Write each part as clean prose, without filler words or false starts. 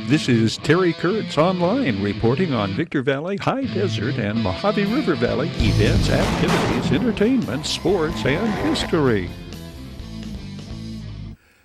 This is Terry Kurtz Online reporting on Victor Valley, High Desert, and Mojave River Valley events, activities, entertainment, sports, and history.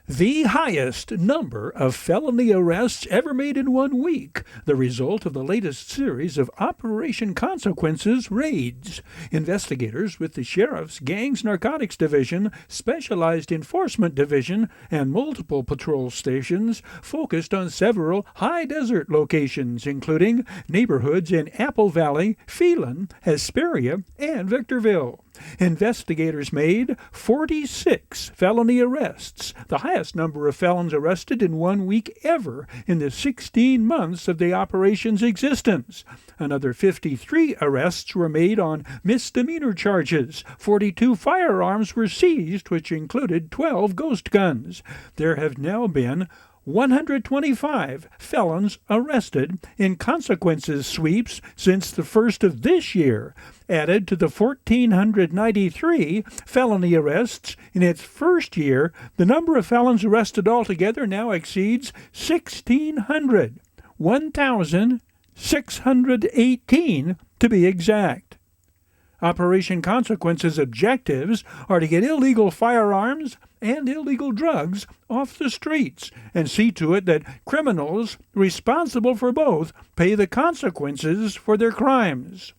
The highest number of felony arrests ever made in 1 week, the result of the latest series of Operation Consequences raids. Investigators with the Sheriff's Gangs Narcotics Division, Specialized Enforcement Division, and multiple patrol stations focused on several high desert locations, including neighborhoods in Apple Valley, Phelan, Hesperia, and Victorville. Investigators made 46 felony arrests, the highest number of felons arrested in 1 week ever in the 16 months of the operation's existence. Another 53 arrests were made on misdemeanor charges. 42 firearms were seized, which included 12 ghost guns. There have now been 125 felons arrested in consequences sweeps since the first of this year, added to the 1,493 felony arrests in its first year. The number of felons arrested altogether now exceeds 1,600, 1,618 to be exact. Operation Consequences objectives are to get illegal firearms and illegal drugs off the streets and see to it that criminals responsible for both pay the consequences for their crimes.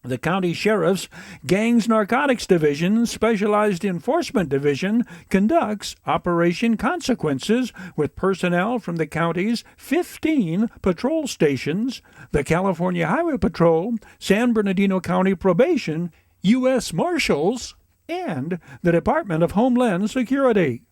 The County Sheriff's Gangs Narcotics Division, Specialized Enforcement Division, conducts Operation Consequences with personnel from the county's 15 patrol stations, the California Highway Patrol, San Bernardino County Probation, U.S. Marshals, and the Department of Homeland Security.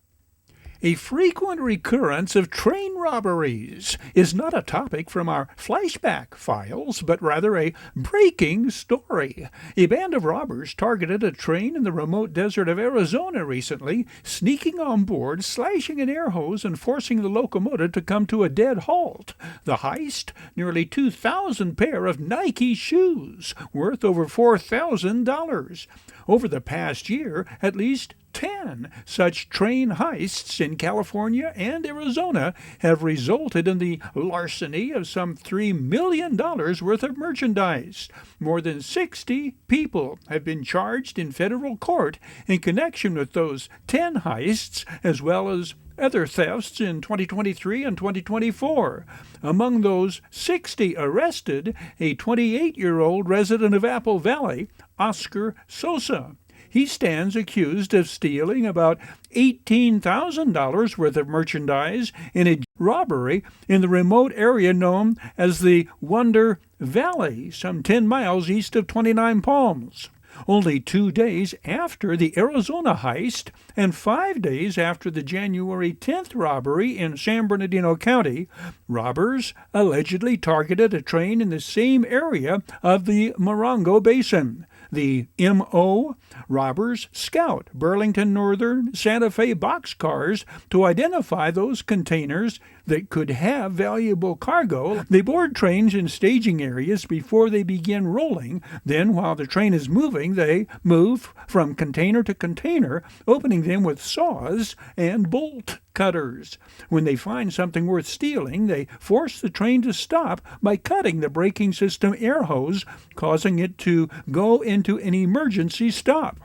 A frequent recurrence of train robberies is not a topic from our flashback files, but rather a breaking story. A band of robbers targeted a train in the remote desert of Arizona recently, sneaking on board, slashing an air hose, and forcing the locomotive to come to a dead halt. The heist, nearly 2,000 pair of Nike shoes, worth over $4,000. Over the past year, at least 10 such train heists in California and Arizona have resulted in the larceny of some $3 million worth of merchandise. More than 60 people have been charged in federal court in connection with those 10 heists, as well as other thefts in 2023 and 2024. Among those 60 arrested, a 28-year-old resident of Apple Valley, Oscar Sosa. He stands accused of stealing about $18,000 worth of merchandise in a robbery in the remote area known as the Wonder Valley, some 10 miles east of 29 Palms. Only 2 days after the Arizona heist and 5 days after the January 10th robbery in San Bernardino County, robbers allegedly targeted a train in the same area of the Morongo Basin. The M.O. robbers scout Burlington Northern Santa Fe boxcars to identify those containers that could have valuable cargo. They board trains in staging areas before they begin rolling. Then, while the train is moving, they move from container to container, opening them with saws and bolt cutters. When they find something worth stealing, they force the train to stop by cutting the braking system air hose, causing it to go into an emergency stop.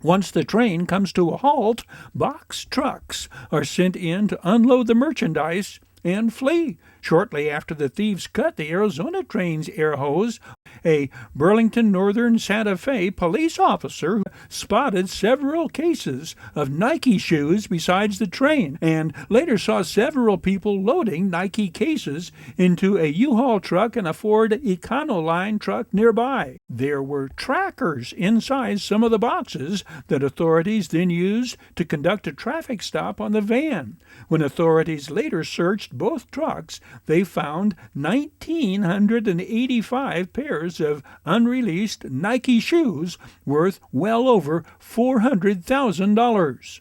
Once the train comes to a halt, box trucks are sent in to unload the merchandise and flee. Shortly after the thieves cut the Arizona train's air hose, a Burlington Northern Santa Fe police officer spotted several cases of Nike shoes besides the train and later saw several people loading Nike cases into a U-Haul truck and a Ford Econoline truck nearby. There were trackers inside some of the boxes that authorities then used to conduct a traffic stop on the van. When authorities later searched both trucks, they found 1,985 pairs of unreleased Nike shoes worth well over $400,000.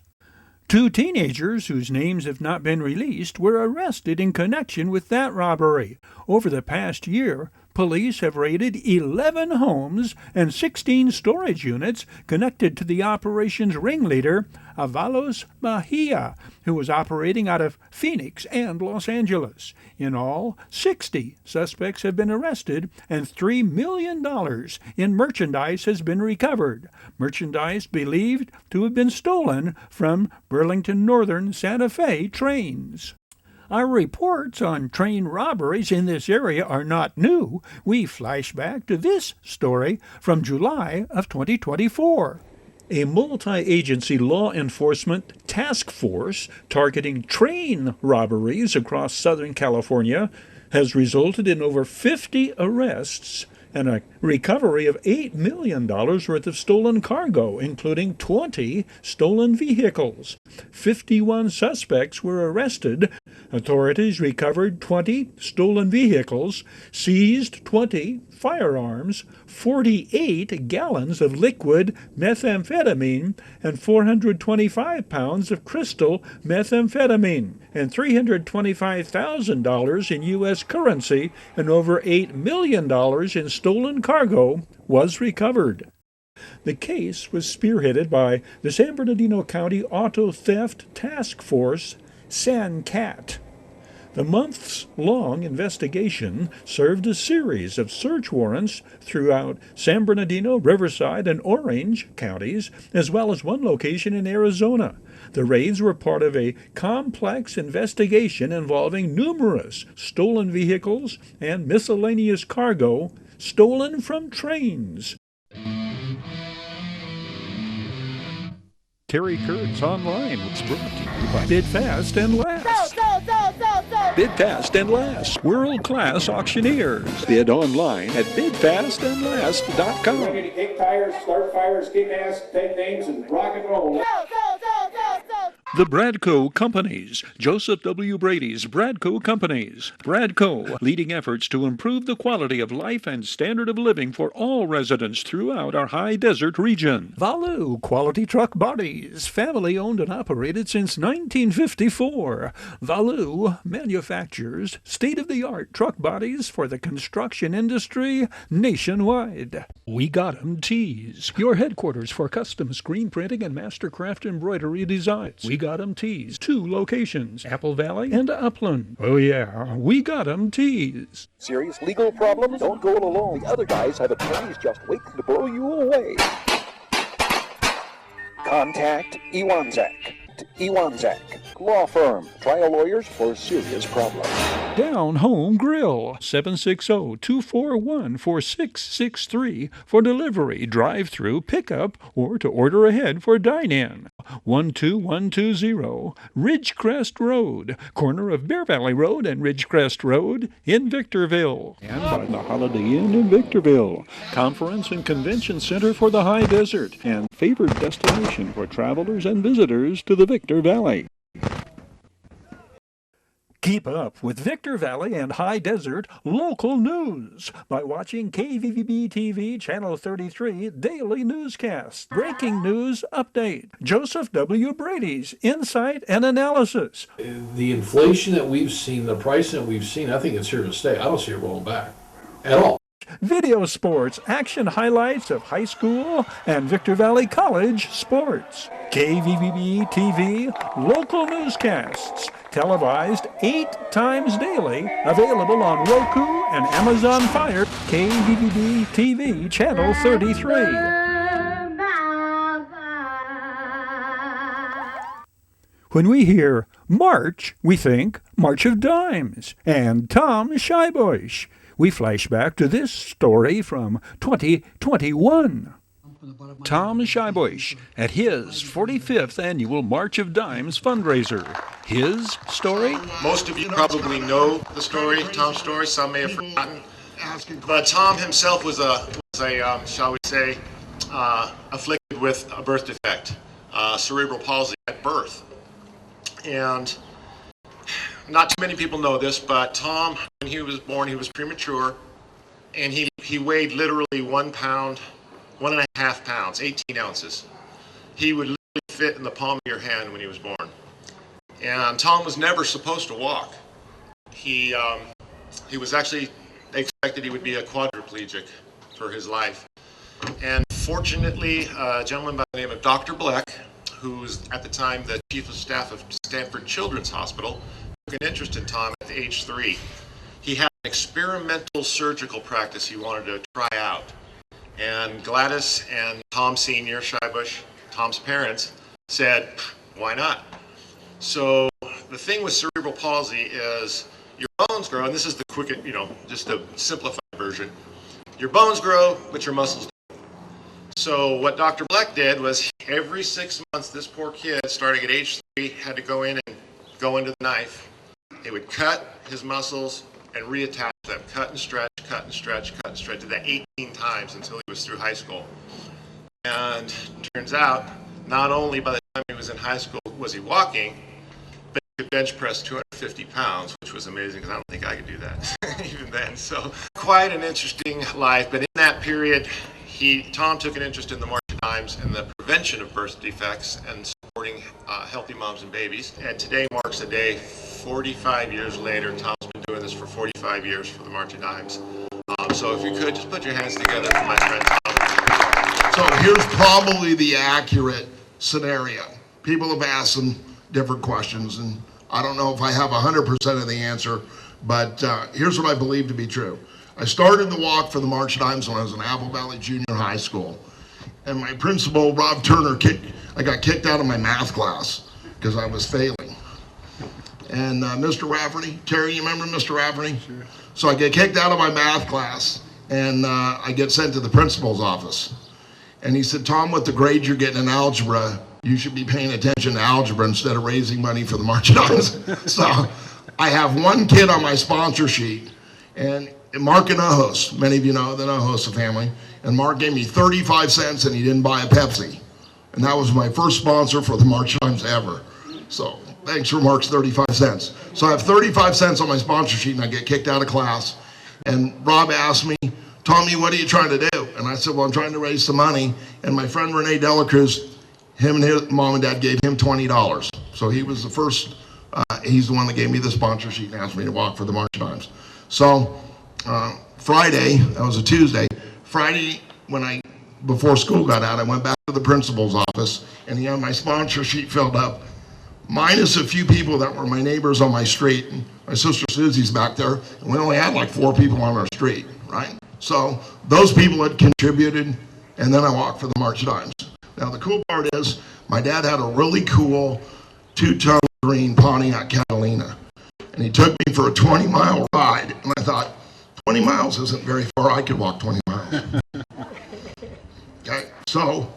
2 teenagers whose names have not been released were arrested in connection with that robbery. Over the past year, Police have raided 11 homes and 16 storage units connected to the operation's ringleader, Avalos Mejia, who was operating out of Phoenix and Los Angeles. In all, 60 suspects have been arrested and $3 million in merchandise has been recovered. Merchandise believed to have been stolen from Burlington Northern Santa Fe trains. Our reports on train robberies in this area are not new. We flash back to this story from July of 2024. A multi-agency law enforcement task force targeting train robberies across Southern California has resulted in over 50 arrests and a recovery of $8 million worth of stolen cargo, including 20 stolen vehicles. 51 suspects were arrested. Authorities recovered 20 stolen vehicles, seized 20 firearms, 48 gallons of liquid methamphetamine, and 425 pounds of crystal methamphetamine, and $325,000 in U.S. currency and over $8 million in stolen cargo was recovered. The case was spearheaded by the San Bernardino County Auto Theft Task Force, SANCAT. The months-long investigation served a series of search warrants throughout San Bernardino, Riverside, and Orange counties, as well as one location in Arizona. The raids were part of a complex investigation involving numerous stolen vehicles and miscellaneous cargo stolen from trains. Terry Kurtz Online was brought to you by Bid Fast and Last. Bid Fast and Last, world-class auctioneers. Bid online at bidfastandlast.com. Ready to kick tires, start fires, kick ass, take names, and rock and roll. The Bradco Companies, Joseph W. Brady's Bradco Companies. Bradco, leading efforts to improve the quality of life and standard of living for all residents throughout our high desert region. Valu Quality Truck Bodies, family owned and operated since 1954. Valu manufactures state-of-the-art truck bodies for the construction industry nationwide. We Got 'em Tees, your headquarters for custom screen printing and mastercraft embroidery designs. We Got 'em Tees, 2 locations, Apple Valley and Upland. Oh yeah, We Got 'em Tees. Serious legal problems? Don't go alone. The other guys have attorneys just waiting to blow you away. Contact Iwanzak. Iwanzak, law firm, trial lawyers for serious problems. Down Home Grill, 760-241-4663 for delivery, drive-through, pickup, or to order ahead for dine-in. 12120 Ridgecrest Road, corner of Bear Valley Road and Ridgecrest Road in Victorville. And by the Holiday Inn in Victorville, conference and convention center for the high desert and favored destination for travelers and visitors to the Victor Valley. Keep up with Victor Valley and High Desert local news by watching KVVB TV Channel 33 Daily Newscasts. Breaking news update. Joseph W. Brady's Insight and Analysis. The inflation that we've seen, the pricing that we've seen, I think it's here to stay. I don't see it rolling back at all. Video sports, action highlights of high school and Victor Valley College sports. KVVB TV local newscasts, televised 8 times daily, available on Roku and Amazon Fire. KVVB TV Channel 33. When we hear March, we think March of Dimes and Tom Schibusch. We flash back to this story from 2021. Tom Schibusch at his 45th annual March of Dimes fundraiser. His story? Most of you probably know the story, Tom's story. Some may have forgotten. But Tom himself was shall we say, afflicted with a birth defect, cerebral palsy at birth. And not too many people know this, but Tom, when he was born, he was premature, and he weighed literally 1 pound, 1.5 pounds, 18 ounces. He would literally fit in the palm of your hand when he was born. And Tom was never supposed to walk. He was actually they expected he would be a quadriplegic for his life. And fortunately, a gentleman by the name of Dr. Bleck, who was at the time the chief of staff of Stanford Children's Hospital, took an interest in Tom at age 3. He had an experimental surgical practice he wanted to try out. And Gladys and Tom Sr., Schibusch, Tom's parents, said, why not? So the thing with cerebral palsy is your bones grow, and this is the quick, just a simplified version. Your bones grow, but your muscles don't. So what Dr. Bleck did was every 6 months, this poor kid, starting at age 3, had to go in and go into the knife. It would cut his muscles and reattach them, cut and stretch, cut and stretch, cut and stretch. Did that 18 times until he was through high school. And turns out, not only by the time he was in high school was he walking, but he could bench press 250 pounds, which was amazing because I don't think I could do that even then. So quite an interesting life. But in that period, Tom took an interest in the March of Dimes and the prevention of birth defects and supporting healthy moms and babies. And today marks a day 45 years later. Tom's been doing this for 45 years for the March of Dimes. So if you could, just put your hands together for my friend Tom. So here's probably the accurate scenario. People have asked some different questions, and I don't know if I have 100% of the answer, but here's what I believe to be true. I started the walk for the March of Dimes when I was in Apple Valley Junior High School, and my principal, Rob Turner, I got kicked out of my math class because I was failing. And Mr. Rafferty, Terry, you remember Mr. Rafferty? Sure. So I get kicked out of my math class, and I get sent to the principal's office. And he said, Tom, with the grades you're getting in algebra, you should be paying attention to algebra instead of raising money for the March of Dimes. So I have one kid on my sponsor sheet, and Mark and Ojos, many of you know the Ojos family, and Mark gave me 35 cents and he didn't buy a Pepsi. And that was my first sponsor for the March of Dimes ever. So thanks for Mark's 35 cents. So I have 35 cents on my sponsor sheet and I get kicked out of class. And Rob asked me, Tommy, what are you trying to do? And I said, well, I'm trying to raise some money. And my friend Rene Delacruz, him and his mom and dad gave him $20. So he was the first, he's the one that gave me the sponsor sheet and asked me to walk for the March of Dimes. So Friday, that was a Tuesday, Friday before school got out, I went back to the principal's office and he had my sponsor sheet filled up, minus a few people that were my neighbors on my street. And my sister Susie's back there, and we only had like 4 people on our street, right? So those people had contributed, and then I walked for the March of Dimes. Now the cool part is, my dad had a really cool 2-ton green Pontiac Catalina, and he took me for a 20-mile ride, and I thought, 20 miles isn't very far, I could walk 20 miles. Okay, so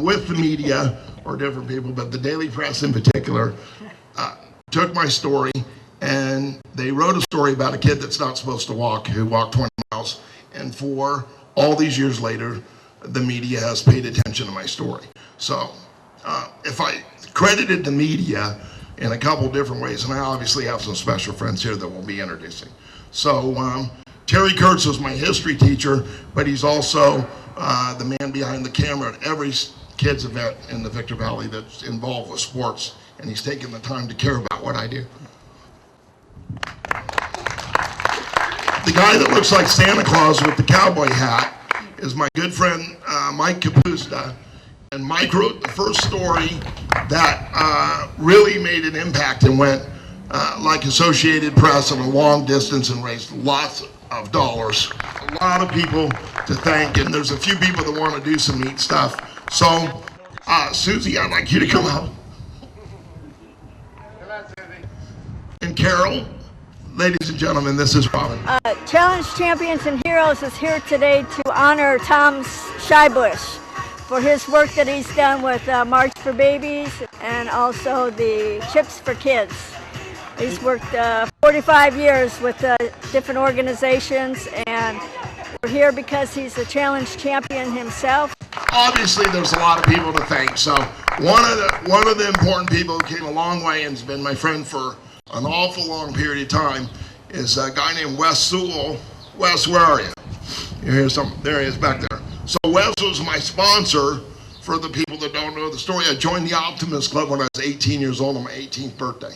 with the media, or different people, but the Daily Press in particular, took my story, and they wrote a story about a kid that's not supposed to walk, who walked 20 miles, and for all these years later, the media has paid attention to my story. So if I credited the media in a couple different ways, and I obviously have some special friends here that we'll be introducing. So Terry Kurtz was my history teacher, but he's also the man behind the camera at every kids event in the Victor Valley that's involved with sports, and he's taken the time to care about what I do. The guy that looks like Santa Claus with the cowboy hat is my good friend Mike Capusta, and Mike wrote the first story that really made an impact and went like Associated Press in a long distance and raised lots of dollars. A lot of people to thank, and there's a few people that want to do some neat stuff. So, Susie, I'd like you to come out. And Carol, ladies and gentlemen, this is Robin. Challenge Champions and Heroes is here today to honor Tom Schibusch for his work that he's done with March for Babies and also the Chips for Kids. He's worked 45 years with different organizations, and we're here because he's a challenge champion himself. Obviously, there's a lot of people to thank. So one of the important people who came a long way and has been my friend for an awful long period of time is a guy named Wes Sewell. Wes, where are you? There he is back there. So Wes was my sponsor. For the people that don't know the story, I joined the Optimist Club when I was 18 years old on my 18th birthday.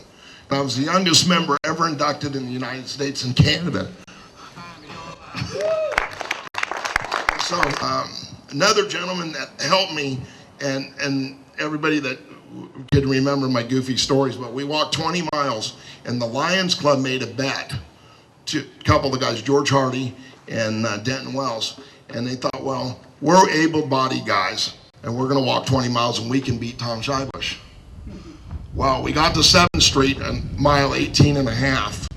And I was the youngest member ever inducted in the United States and Canada. So another gentleman that helped me, and everybody that can remember my goofy stories, but we walked 20 miles, and the Lions Club made a bet to a couple of the guys, George Hardy and Denton Wells, and they thought, well, we're able-bodied guys, and we're going to walk 20 miles, and we can beat Tom Schibusch. Well, we got to 7th Street on mile 18 and a half,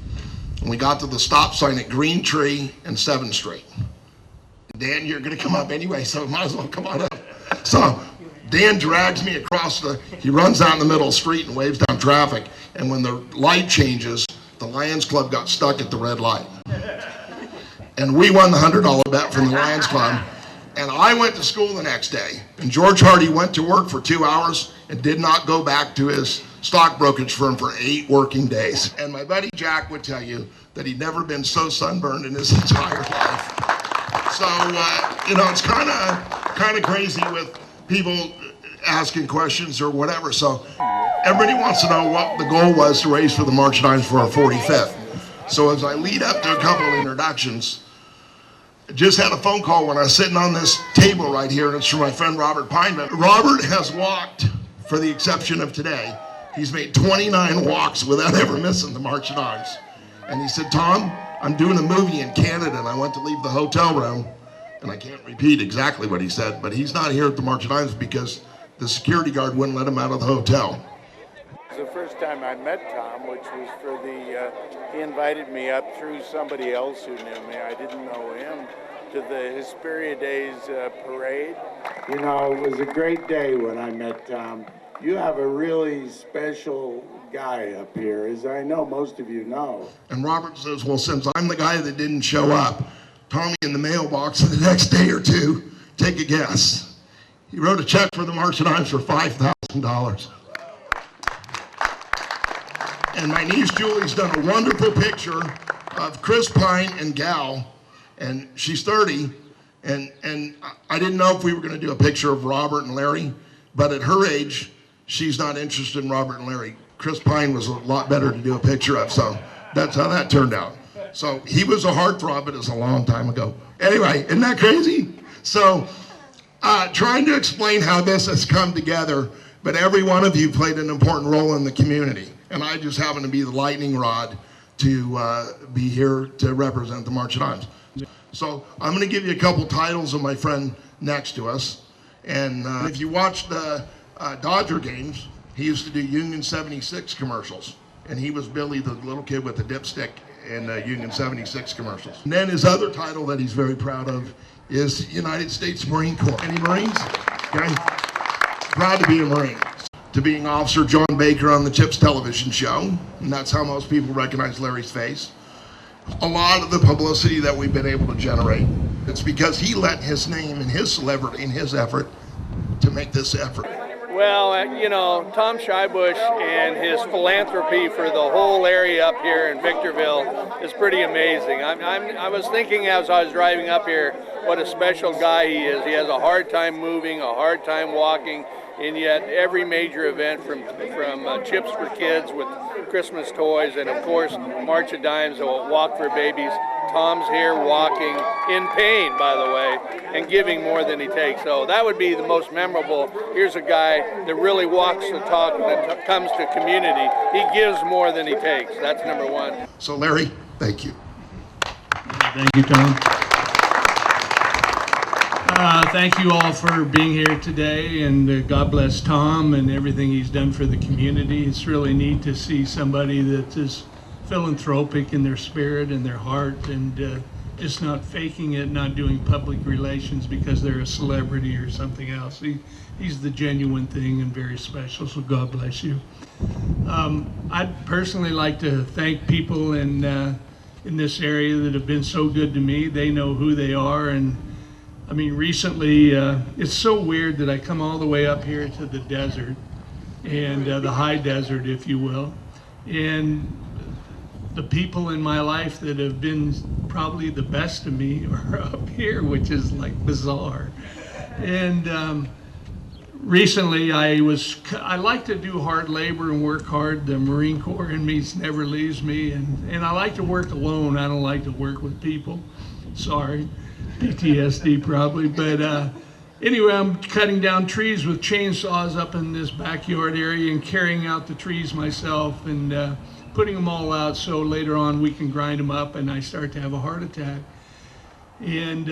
and we got to the stop sign at Green Tree and 7th Street. Dan, you're going to come up anyway, so might as well come on up. So Dan drags me across he runs down the middle of the street and waves down traffic, and when the light changes, the Lions Club got stuck at the red light. And we won the $100 bet from the Lions Club, and I went to school the next day, and George Hardy went to work for 2 hours and did not go back to his stock brokerage firm for 8 working days. And my buddy Jack would tell you that he'd never been so sunburned in his entire life. So, it's kind of crazy with people asking questions or whatever. So everybody wants to know what the goal was to raise for the March Dimes for our 45th. So as I lead up to a couple of introductions, I just had a phone call when I was sitting on this table right here, and it's from my friend Robert Pineman. Robert has walked, for the exception of today, he's made 29 walks without ever missing the March Dimes. And he said, Tom, I'm doing a movie in Canada, and I went to leave the hotel room, and I can't repeat exactly what he said, but he's not here at the March of Dimes because the security guard wouldn't let him out of the hotel. It was the first time I met Tom, which was for he invited me up through somebody else who knew me. I didn't know him, to the Hesperia Days parade. You know, it was a great day when I met Tom. You have a really special guy up here, as I know most of you know. And Robert says, well, since I'm the guy that didn't show up, Tommy in the mailbox the next day or two, take a guess. He wrote a check for the March of Dimes for $5,000. And my niece Julie's done a wonderful picture of Chris Pine and Gal, and she's 30, and I didn't know if we were going to do a picture of Robert and Larry, but at her age, she's not interested in Robert and Larry. Chris Pine was a lot better to do a picture of, so that's how that turned out. So he was a heartthrob, but it's a long time ago. Anyway, isn't that crazy? So trying to explain how this has come together, but every one of you played an important role in the community, and I just happen to be the lightning rod to be here to represent the March of Dimes. So I'm going to give you a couple titles of my friend next to us, and if you watch the Dodger games, he used to do Union 76 commercials, and he was Billy, the little kid with the dipstick in Union 76 commercials. And then his other title that he's very proud of is United States Marine Corps. Any Marines? Okay. Proud to be a Marine. To being Officer John Baker on the Chips television show, and that's how most people recognize Larry's face. A lot of the publicity that we've been able to generate, it's because he let his name and his celebrity and his effort to make this effort. Well, Tom Schibusch and his philanthropy for the whole area up here in Victorville is pretty amazing. I was thinking as I was driving up here what a special guy he is. He has a hard time moving, a hard time walking, and yet every major event from Chips for Kids with Christmas toys, and of course March of Dimes, Walk for Babies. Tom's here walking in pain, by the way, and giving more than he takes. So that would be the most memorable. Here's a guy that really walks the talk when it comes to community. He gives more than he takes. That's number one. So Larry, thank you. Thank you, Tom. Thank you all for being here today, and God bless Tom and everything he's done for the community. It's really neat to see somebody that is philanthropic in their spirit and their heart, and just not faking it, not doing public relations because they're a celebrity or something else. He's the genuine thing and very special, so God bless you. I'd personally like to thank people in this area that have been so good to me. They know who they are, and I mean, recently, it's so weird that I come all the way up here to the desert, and the high desert, if you will, and the people in my life that have been probably the best to me are up here, which is like bizarre. And recently I like to do hard labor and work hard. The Marine Corps in me never leaves me, and I like to work alone. I don't like to work with people. Sorry, PTSD probably. But anyway, I'm cutting down trees with chainsaws up in this backyard area and carrying out the trees myself and putting them all out so later on we can grind them up and I start to have a heart attack. And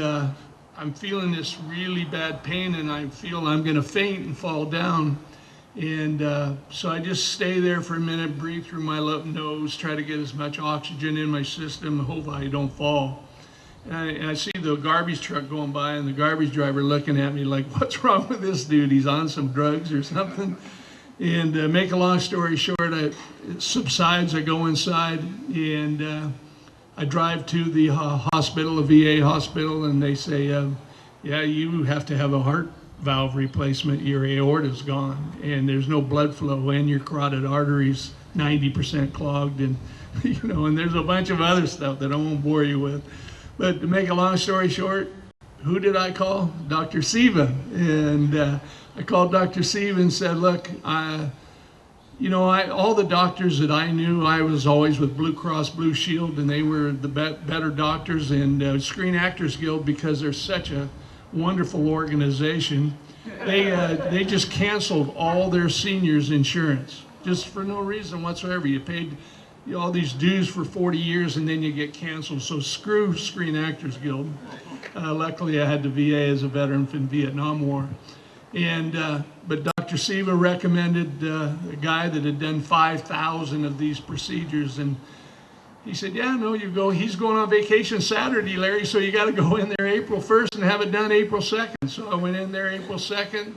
I'm feeling this really bad pain and I feel I'm going to faint and fall down. And so I just stay there for a minute, breathe through my nose, try to get as much oxygen in my system, hope I don't fall. And I see the garbage truck going by and the garbage driver looking at me like, what's wrong with this dude? He's on some drugs or something. And make a long story short, it subsides, I go inside and I drive to the hospital, a VA hospital, and they say, yeah, you have to have a heart valve replacement. Your aorta's gone and there's no blood flow and your carotid arteries 90% clogged, and and there's a bunch of other stuff that I won't bore you with. But to make a long story short, who did I call? Dr. Siva. And I called Dr. Siva and said, look, all the doctors that I knew, I was always with Blue Cross Blue Shield, and they were the better doctors, and Screen Actors Guild, because they're such a wonderful organization, they just canceled all their seniors insurance just for no reason whatsoever. You paid all these dues for 40 years and then you get canceled. So screw Screen Actors Guild. Luckily I had the VA as a veteran from the Vietnam War. But Dr. Siva recommended a guy that had done 5,000 of these procedures, and he said, yeah, no, he's going on vacation Saturday, Larry, so you got to go in there April 1st and have it done April 2nd. So I went in there April 2nd.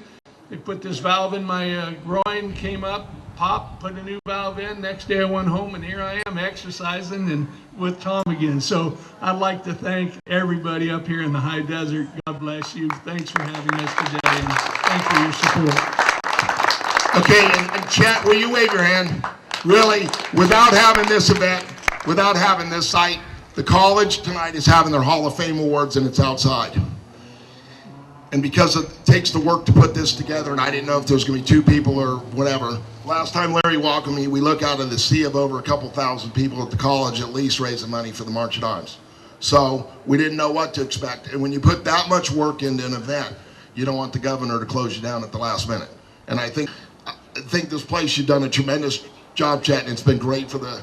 They put this valve in my groin, came up, popped, put a new valve in. Next day I went home, and here I am exercising and with Tom again. So I'd like to thank everybody up here in the high desert. God bless you. Thanks for having us today, and thanks for your support. Okay, and chat, will you wave your hand? Really, without having this event, without having this site, the college tonight is having their Hall of Fame awards, and it's outside. And because it takes the work to put this together, and I didn't know if there was going to be 2 people or whatever. Last time Larry welcomed me, we look out of the sea of over a couple thousand people at the college at least raising money for the March of Dimes. So we didn't know what to expect. And when you put that much work into an event, you don't want the governor to close you down at the last minute. And I think this place, you've done a tremendous job, Chet, and it's been great for the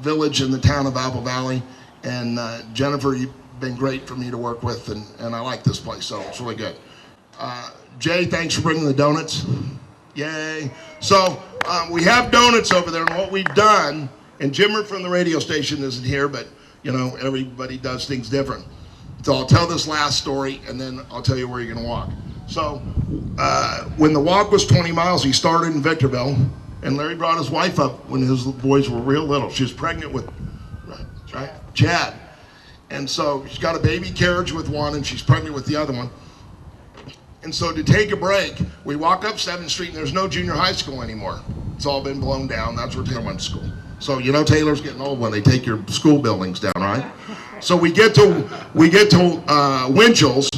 village and the town of Apple Valley. And Jennifer, you've been great for me to work with, and I like this place, so it's really good. Jay, thanks for bringing the donuts. Yay. So we have donuts over there, and what we've done, and Jimmer from the radio station isn't here, but everybody does things different. So I'll tell this last story, and then I'll tell you where you're going to walk. So when the walk was 20 miles, he started in Victorville, and Larry brought his wife up when his boys were real little. She was pregnant with Chad. And so she's got a baby carriage with one, and she's pregnant with the other one. And so to take a break, we walk up 7th Street, and there's no junior high school anymore. It's all been blown down. That's where Taylor went to school. So Taylor's getting old when they take your school buildings down, right? So we get to Winchell's,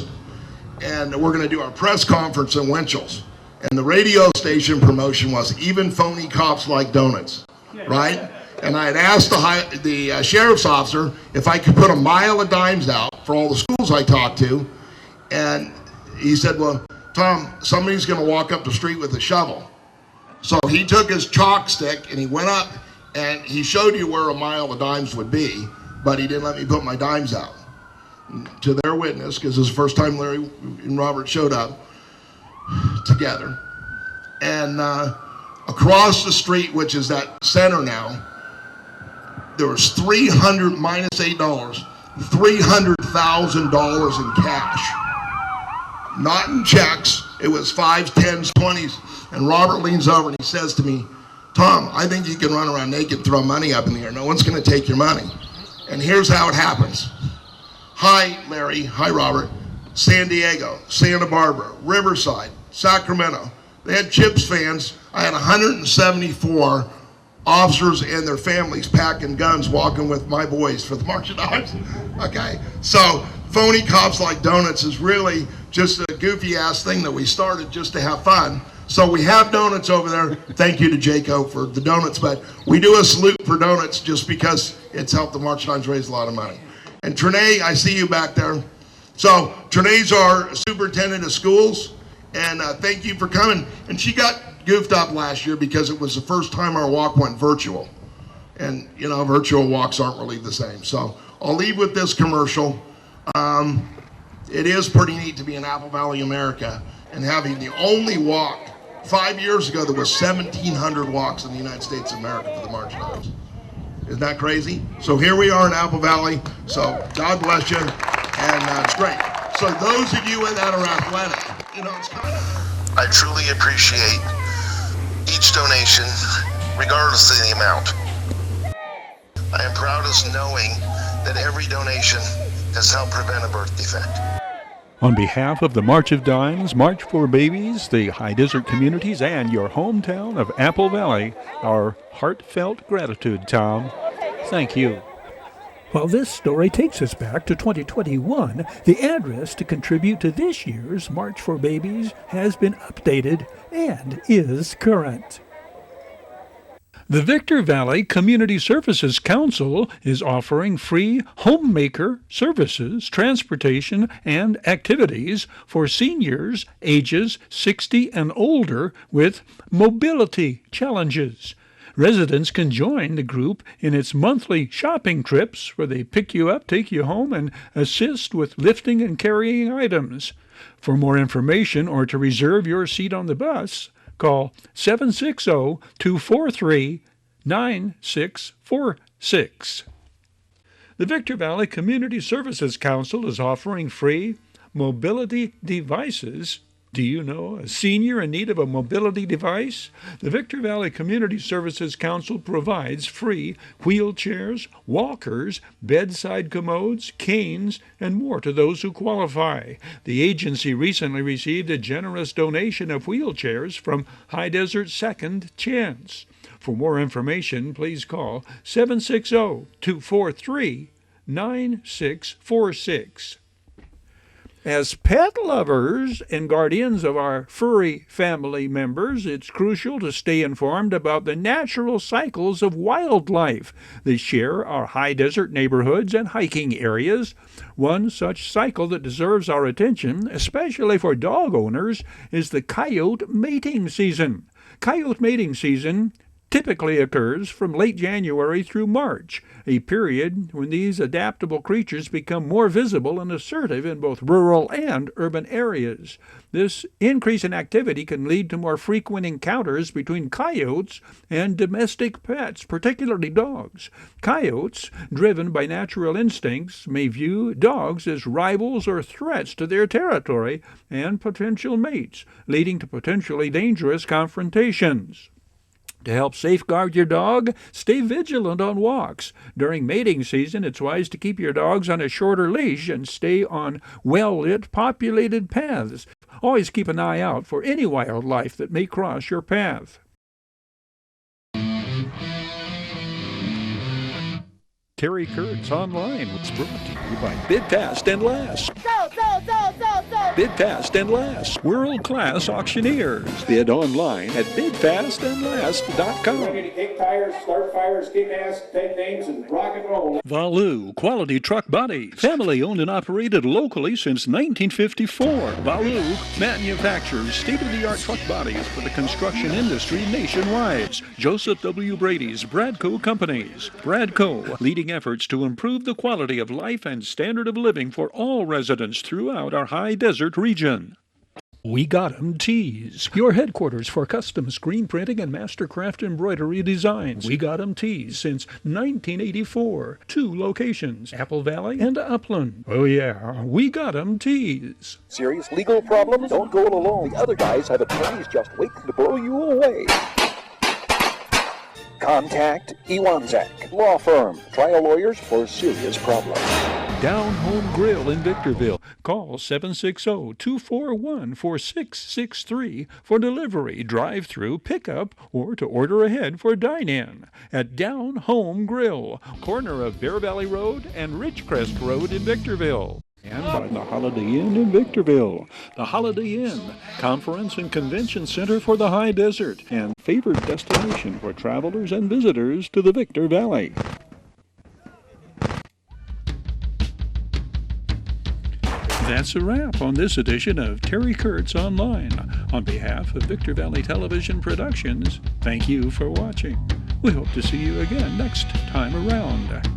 and we're going to do our press conference in Winchell's. And the radio station promotion was even phony cops like donuts, right? And I had asked the sheriff's officer if I could put a mile of dimes out for all the schools I talked to. And he said, well, Tom, somebody's going to walk up the street with a shovel. So he took his chalk stick and he went up and he showed you where a mile of dimes would be, but he didn't let me put my dimes out. To their witness, because it's the first time Larry and Robert showed up together. And across the street, which is that center now, there was $300 minus $8, $300,000 in cash. Not in checks. It was 5s, 10s, 20s. And Robert leans over and he says to me, Tom, I think you can run around naked, throw money up in the air. No one's going to take your money. And here's how it happens. Hi, Larry. Hi, Robert. San Diego, Santa Barbara, Riverside, Sacramento. They had Chips fans. I had 174 officers and their families packing guns, walking with my boys for the March of Dimes. Okay, so phony cops like donuts is really just a goofy ass thing that we started just to have fun. So we have donuts over there. Thank you to Jaco for the donuts, but we do a salute for donuts just because it's helped the March of Dimes raise a lot of money. And Trinae, I see you back there. So Trinae's our superintendent of schools, and thank you for coming. And she got goofed up last year because it was the first time our walk went virtual. And you know, virtual walks aren't really the same. So I'll leave with this commercial. It is pretty neat to be in Apple Valley, America, and having the only walk. 5 years ago, there was 1,700 walks in the United States of America for the March Madness. Isn't that crazy? So here we are in Apple Valley. So God bless you, and it's great. So those of you that are athletic, you know, it's kind of... I truly appreciate each donation, regardless of the amount. I am proudest knowing that every donation has helped prevent a birth defect. On behalf of the March of Dimes, March for Babies, the High Desert communities, and your hometown of Apple Valley, our heartfelt gratitude, Tom. Thank you. While this story takes us back to 2021, the address to contribute to this year's March for Babies has been updated and is current. The Victor Valley Community Services Council is offering free homemaker services, transportation, and activities for seniors ages 60 and older with mobility challenges. Residents can join the group in its monthly shopping trips where they pick you up, take you home, and assist with lifting and carrying items. For more information or to reserve your seat on the bus, call 760-243-9646. The Victor Valley Community Services Council is offering free mobility devices. Do you know a senior in need of a mobility device? The Victor Valley Community Services Council provides free wheelchairs, walkers, bedside commodes, canes, and more to those who qualify. The agency recently received a generous donation of wheelchairs from High Desert Second Chance. For more information, please call 760-243-9646. As pet lovers and guardians of our furry family members, it's crucial to stay informed about the natural cycles of wildlife that share our high desert neighborhoods and hiking areas. One such cycle that deserves our attention, especially for dog owners, is the coyote mating season. Coyote mating season typically occurs from late January through March, a period when these adaptable creatures become more visible and assertive in both rural and urban areas. This increase in activity can lead to more frequent encounters between coyotes and domestic pets, particularly dogs. Coyotes, driven by natural instincts, may view dogs as rivals or threats to their territory and potential mates, leading to potentially dangerous confrontations. To help safeguard your dog, stay vigilant on walks. During mating season, it's wise to keep your dogs on a shorter leash and stay on well-lit, populated paths. Always keep an eye out for any wildlife that may cross your path. Terry Kurtz Online was brought to you by Bid Fast and Last. Bid Fast and Last, world-class auctioneers. Bid online at bidfastandlast.com. Ready to kick tires, start fires, kick ass, take names, and rock and roll. Valu Quality Truck Bodies, family owned and operated locally since 1954. Valu manufactures state-of-the-art truck bodies for the construction industry nationwide. Joseph W. Brady's Bradco Companies. Bradco, leading efforts to improve the quality of life and standard of living for all residents throughout our high desert region. We Got 'em Tees, your headquarters for custom screen printing and mastercraft embroidery designs. We Got 'em Tees since 1984. 2 locations, Apple Valley and Upland. Oh yeah, We Got 'em Tees. Serious legal problems? Don't go it alone. The other guys have attorneys just waiting to blow you away. Contact Iwanzak Law Firm. Trial lawyers for serious problems. Down Home Grill in Victorville. Call 760-241-4663 for delivery, drive-through, pickup, or to order ahead for dine-in. At Down Home Grill, corner of Bear Valley Road and Ridgecrest Road in Victorville. And by the Holiday Inn in Victorville. The Holiday Inn, conference and convention center for the high desert, and favored destination for travelers and visitors to the Victor Valley. That's a wrap on this edition of Terry Kurtz Online. On behalf of Victor Valley Television Productions, thank you for watching. We hope to see you again next time around.